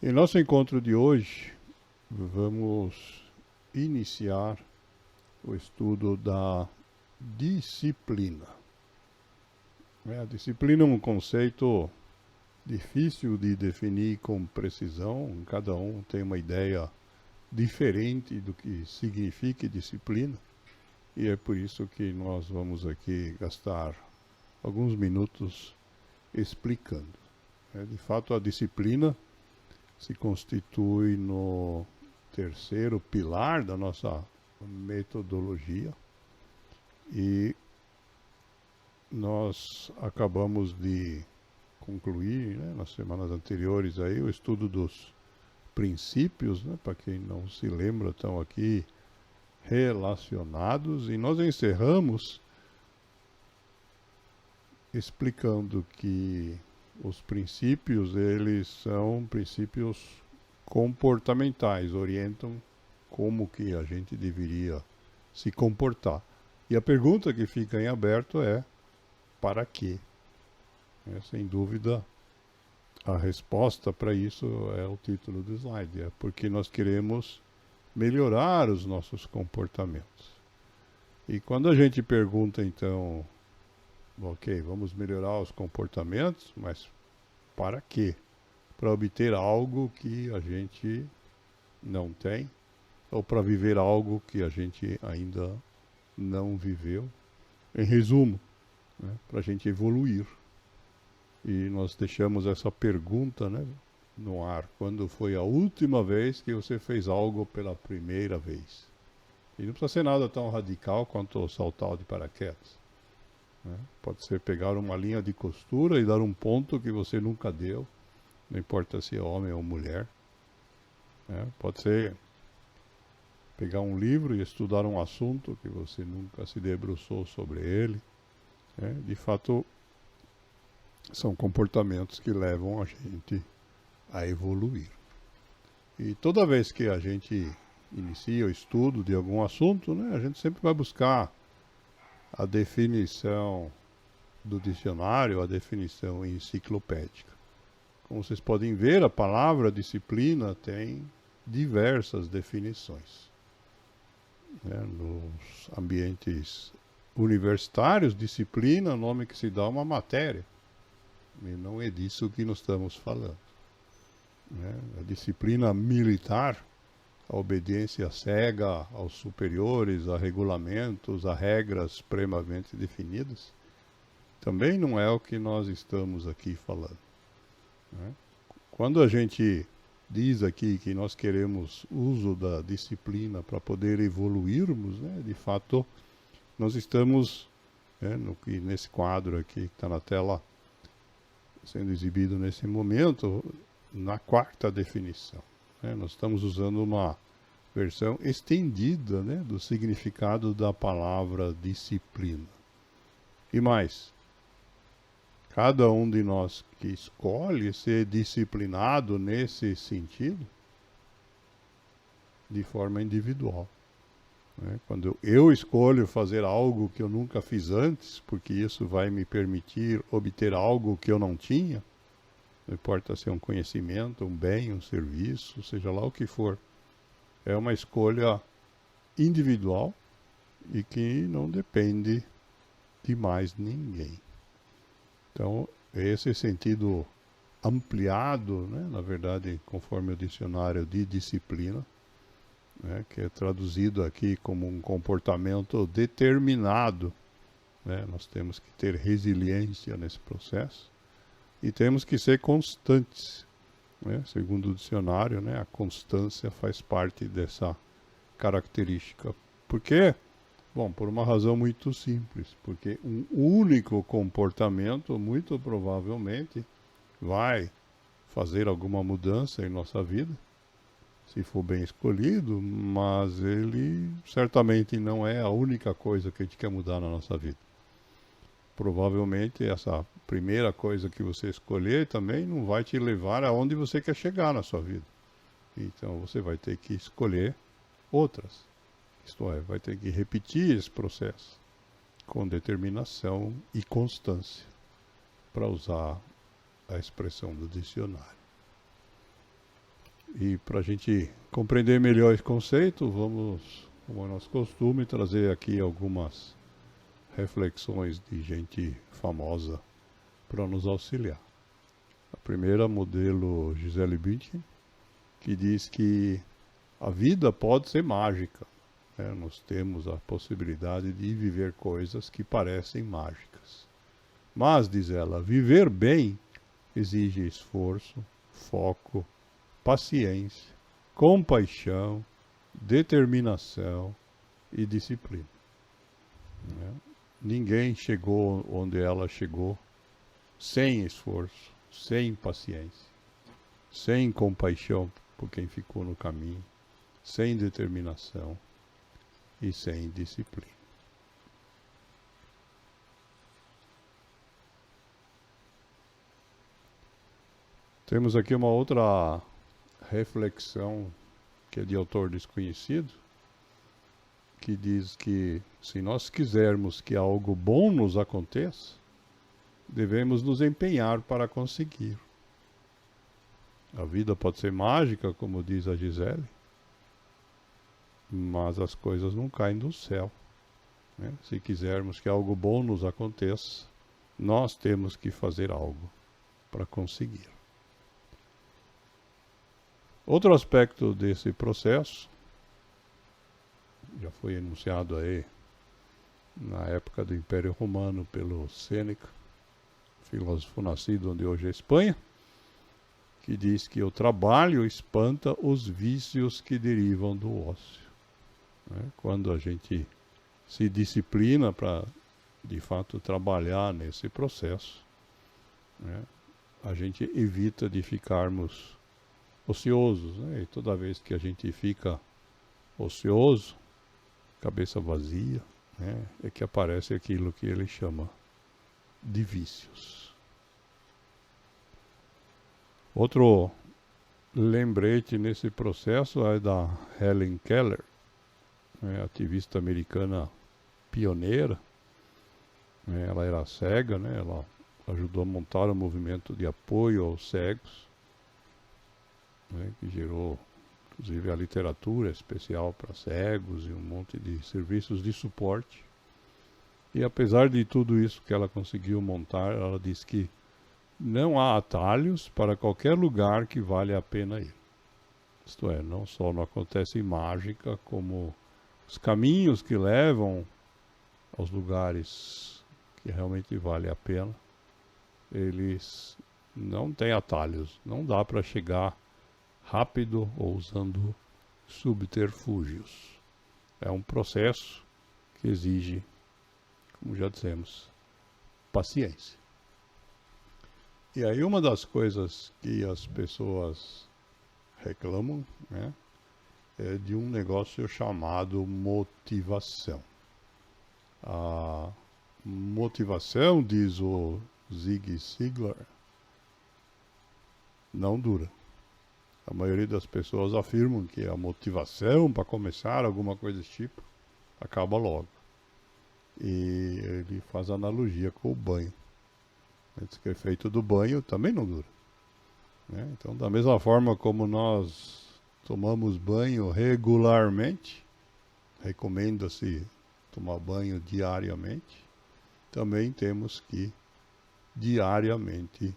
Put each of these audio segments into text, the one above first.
Em nosso encontro de hoje, vamos iniciar o estudo da disciplina. A disciplina é um conceito difícil de definir com precisão, cada um tem uma ideia diferente do que significa disciplina, e é por isso que nós vamos aqui gastar alguns minutos explicando. De fato, a disciplina se constitui no terceiro pilar da nossa metodologia e nós acabamos de concluir, nas semanas anteriores aí, o estudo dos princípios, para quem não se lembra, estão aqui relacionados, e nós encerramos explicando que os princípios, eles são princípios comportamentais, orientam como que a gente deveria se comportar. E a pergunta que fica em aberto é: para quê? Sem dúvida, a resposta para isso é o título do slide, é porque nós queremos melhorar os nossos comportamentos. E quando a gente pergunta, então, ok, vamos melhorar os comportamentos, mas para quê? Para obter algo que a gente não tem, ou para viver algo que a gente ainda não viveu. Em resumo, para a gente evoluir. E nós deixamos essa pergunta, no ar. Quando foi a última vez que você fez algo pela primeira vez? E não precisa ser nada tão radical quanto saltar de paraquedas. Pode ser pegar uma linha de costura e dar um ponto que você nunca deu, não importa se é homem ou mulher. Pode ser pegar um livro e estudar um assunto que você nunca se debruçou sobre ele. De fato, são comportamentos que levam a gente a evoluir. E toda vez que a gente inicia o estudo de algum assunto, a gente sempre vai buscar a definição do dicionário, a definição enciclopédica. Como vocês podem ver, a palavra disciplina tem diversas definições. Nos ambientes universitários, disciplina é o nome que se dá a uma matéria. E não é disso que nós estamos falando. A disciplina militar, a obediência cega aos superiores, a regulamentos, a regras previamente definidas, também não é o que nós estamos aqui falando. Quando a gente diz aqui que nós queremos uso da disciplina para poder evoluirmos, de fato, nós estamos, nesse quadro aqui que está na tela, sendo exibido nesse momento, na quarta definição. Nós estamos usando uma versão estendida do significado da palavra disciplina. E mais, cada um de nós que escolhe ser disciplinado nesse sentido, de forma individual. Quando eu escolho fazer algo que eu nunca fiz antes, porque isso vai me permitir obter algo que eu não tinha, não importa se é um conhecimento, um bem, um serviço, seja lá o que for, é uma escolha individual e que não depende de mais ninguém. Então, esse sentido ampliado, na verdade, conforme o dicionário de disciplina, que é traduzido aqui como um comportamento determinado. Nós temos que ter resiliência nesse processo e temos que ser constantes. Segundo o dicionário, a constância faz parte dessa característica. Por quê? Bom, por uma razão muito simples, porque um único comportamento muito provavelmente vai fazer alguma mudança em nossa vida, se for bem escolhido, mas ele certamente não é a única coisa que a gente quer mudar na nossa vida. Provavelmente essa primeira coisa que você escolher também não vai te levar aonde você quer chegar na sua vida. Então você vai ter que escolher outras. Isto é, vai ter que repetir esse processo com determinação e constância, para usar a expressão do dicionário. E para a gente compreender melhor esse conceito, vamos, como é nosso costume, trazer aqui algumas reflexões de gente famosa para nos auxiliar. A primeira, modelo Gisele Bündchen, que diz que a vida pode ser mágica. Nós temos a possibilidade de viver coisas que parecem mágicas. Mas, diz ela, viver bem exige esforço, foco, paciência, compaixão, determinação e disciplina. Ninguém chegou onde ela chegou sem esforço, sem paciência, sem compaixão por quem ficou no caminho, sem determinação e sem disciplina. Temos aqui uma outra reflexão que é de autor desconhecido, que diz que se nós quisermos que algo bom nos aconteça, devemos nos empenhar para conseguir. A vida pode ser mágica, como diz a Gisele, mas as coisas não caem do céu. Se quisermos que algo bom nos aconteça, nós temos que fazer algo para conseguir. Outro aspecto desse processo, já foi enunciado aí na época do Império Romano pelo Sêneca, filósofo nascido onde hoje é Espanha, que diz que o trabalho espanta os vícios que derivam do ócio. Quando a gente se disciplina para, de fato, trabalhar nesse processo, a gente evita de ficarmos ociosos. E toda vez que a gente fica ocioso, cabeça vazia, é que aparece aquilo que ele chama de vícios. Outro lembrete nesse processo é da Helen Keller, ativista americana pioneira. Ela era cega, ela ajudou a montar um movimento de apoio aos cegos, que gerou inclusive a literatura especial para cegos e um monte de serviços de suporte. E apesar de tudo isso que ela conseguiu montar, ela diz que não há atalhos para qualquer lugar que vale a pena ir. Isto é, não só não acontece mágica, como os caminhos que levam aos lugares que realmente vale a pena, eles não têm atalhos, não dá para chegar rápido ou usando subterfúgios. É um processo que exige, como já dissemos, paciência. E aí uma das coisas que as pessoas reclamam, é de um negócio chamado motivação. A motivação, diz o Zig Ziglar, não dura. A maioria das pessoas afirmam que a motivação para começar alguma coisa desse tipo acaba logo. E ele faz analogia com o banho. Esse efeito do banho também não dura. Então, da mesma forma como nós tomamos banho regularmente, recomenda-se tomar banho diariamente, também temos que diariamente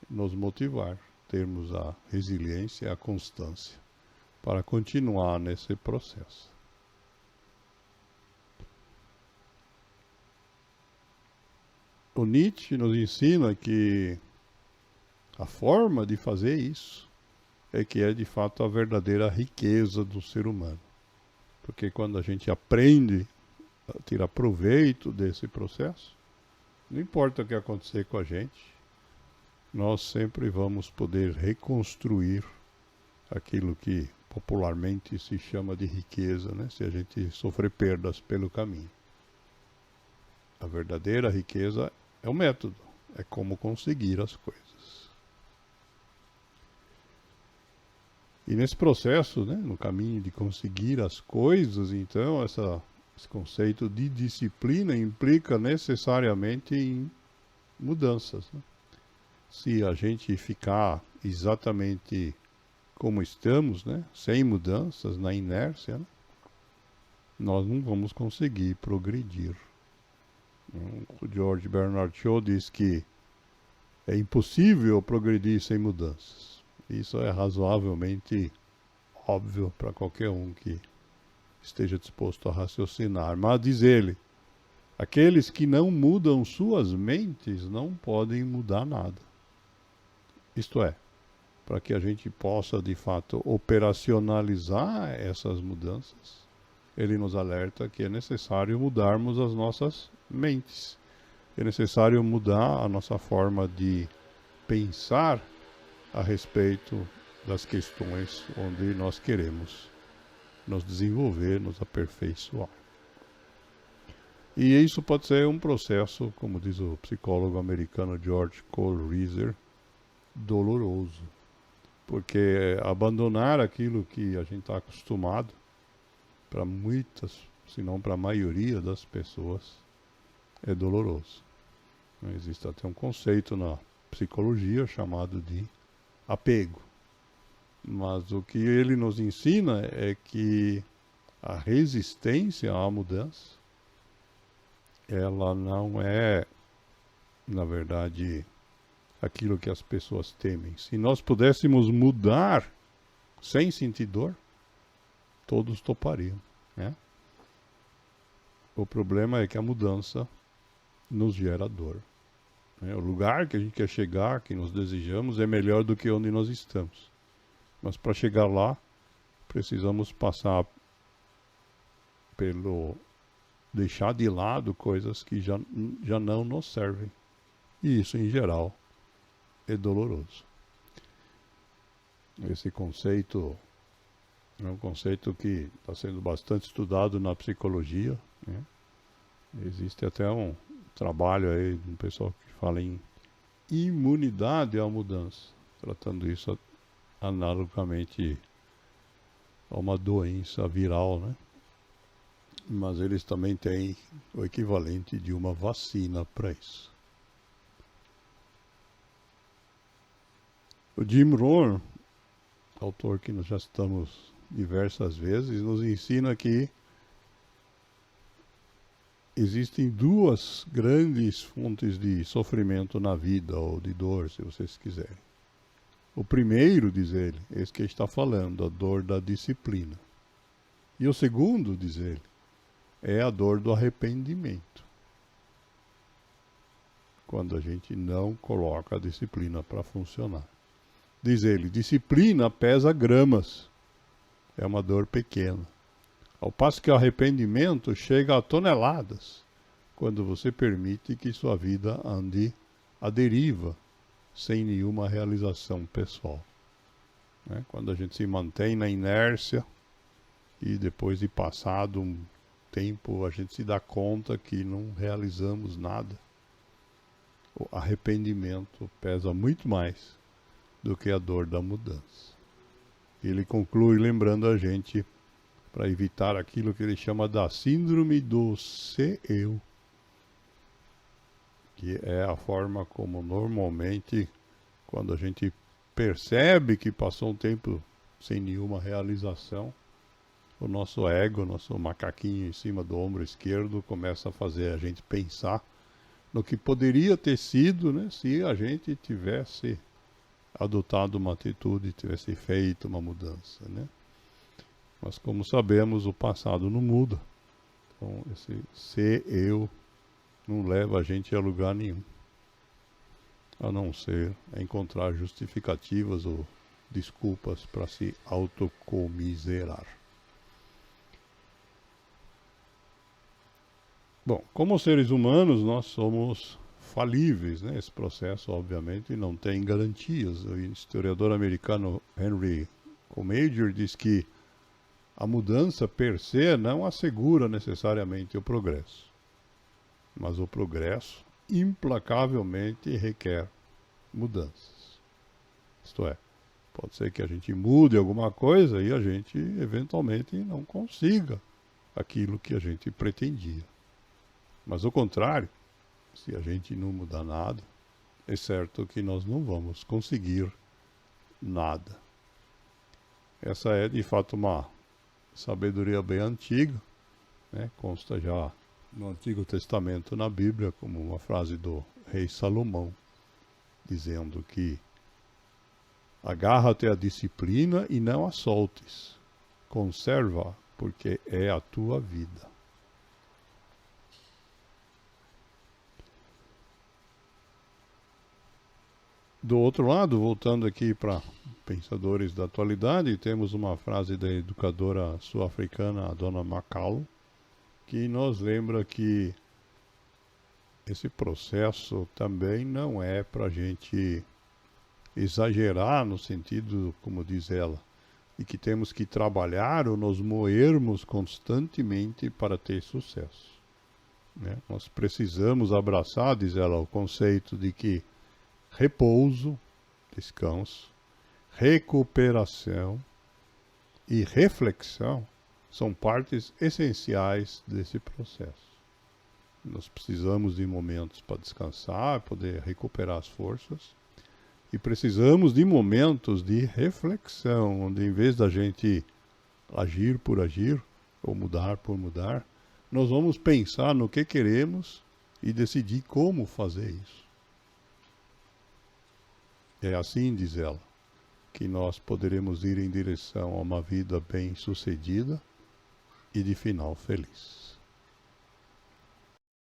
nos motivar, termos a resiliência e a constância para continuar nesse processo. O Nietzsche nos ensina que a forma de fazer isso é que é de fato a verdadeira riqueza do ser humano. Porque quando a gente aprende a tirar proveito desse processo, não importa o que acontecer com a gente, nós sempre vamos poder reconstruir aquilo que popularmente se chama de riqueza, se a gente sofrer perdas pelo caminho. A verdadeira riqueza é o método, é como conseguir as coisas. E nesse processo, no caminho de conseguir as coisas, então, esse conceito de disciplina implica necessariamente em mudanças. Se a gente ficar exatamente como estamos, né, sem mudanças, na inércia, né, nós não vamos conseguir progredir. O George Bernard Shaw diz que é impossível progredir sem mudanças. Isso é razoavelmente óbvio para qualquer um que esteja disposto a raciocinar. Mas, diz ele, aqueles que não mudam suas mentes não podem mudar nada. Isto é, para que a gente possa, de fato, operacionalizar essas mudanças, ele nos alerta que é necessário mudarmos as nossas mentes. É necessário mudar a nossa forma de pensar a respeito das questões onde nós queremos nos desenvolver, nos aperfeiçoar. E isso pode ser um processo, como diz o psicólogo americano George Cole Reiser, doloroso. Porque abandonar aquilo que a gente está acostumado, para muitas, se não para a maioria das pessoas, é doloroso. Existe até um conceito na psicologia chamado de apego. Mas o que ele nos ensina é que a resistência à mudança, ela não é, na verdade, aquilo que as pessoas temem. Se nós pudéssemos mudar sem sentir dor, todos topariam, né? O problema é que a mudança nos gera dor. O lugar que a gente quer chegar, que nós desejamos, é melhor do que onde nós estamos. Mas para chegar lá, precisamos passar pelo deixar de lado coisas que já não nos servem. E isso, em geral, é doloroso. Esse conceito é um conceito que está sendo bastante estudado na psicologia, né? Existe até um trabalho aí de um pessoal que fala em imunidade à mudança, tratando isso analogamente a uma doença viral, né? Mas eles também têm o equivalente de uma vacina para isso. O Jim Rohn, autor que nós já citamos diversas vezes, nos ensina que existem duas grandes fontes de sofrimento na vida, ou de dor, se vocês quiserem. O primeiro, diz ele, esse que está falando, a dor da disciplina. E o segundo, diz ele, é a dor do arrependimento. Quando a gente não coloca a disciplina para funcionar. Diz ele, disciplina pesa gramas. É uma dor pequena. Ao passo que o arrependimento chega a toneladas, quando você permite que sua vida ande à deriva, sem nenhuma realização pessoal. Quando a gente se mantém na inércia, e depois de passado um tempo a gente se dá conta que não realizamos nada, o arrependimento pesa muito mais do que a dor da mudança. Ele conclui lembrando a gente para evitar aquilo que ele chama da síndrome do ser-eu, que é a forma como normalmente, quando a gente percebe que passou um tempo sem nenhuma realização, o nosso ego, nosso macaquinho em cima do ombro esquerdo, começa a fazer a gente pensar no que poderia ter sido, né, se a gente tivesse adotado uma atitude, tivesse feito uma mudança, né? Mas como sabemos, o passado não muda. Então esse ser-eu não leva a gente a lugar nenhum, a não ser encontrar justificativas ou desculpas para se autocomiserar. Bom, como seres humanos, nós somos falíveis, né? Esse processo, obviamente, não tem garantias. O historiador americano Henry Commager diz que a mudança per se não assegura necessariamente o progresso. Mas o progresso implacavelmente requer mudanças. Isto é, pode ser que a gente mude alguma coisa e a gente eventualmente não consiga aquilo que a gente pretendia. Mas o contrário, se a gente não mudar nada, é certo que nós não vamos conseguir nada. Essa é de fato uma sabedoria bem antiga, né? Consta já no Antigo Testamento, na Bíblia, como uma frase do rei Salomão, dizendo que agarra-te à disciplina e não a soltes, conserva, porque é a tua vida. Do outro lado, voltando aqui para pensadores da atualidade, temos uma frase da educadora sul-africana, a dona Macalo, que nos lembra que esse processo também não é para a gente exagerar no sentido, como diz ela, de que temos que trabalhar ou nos moermos constantemente para ter sucesso, né? Nós precisamos abraçar, diz ela, o conceito de que repouso, descanso, recuperação e reflexão são partes essenciais desse processo. Nós precisamos de momentos para descansar, poder recuperar as forças, e precisamos de momentos de reflexão, onde em vez da gente agir por agir, ou mudar por mudar, nós vamos pensar no que queremos e decidir como fazer isso. É assim, diz ela, que nós poderemos ir em direção a uma vida bem-sucedida e de final feliz.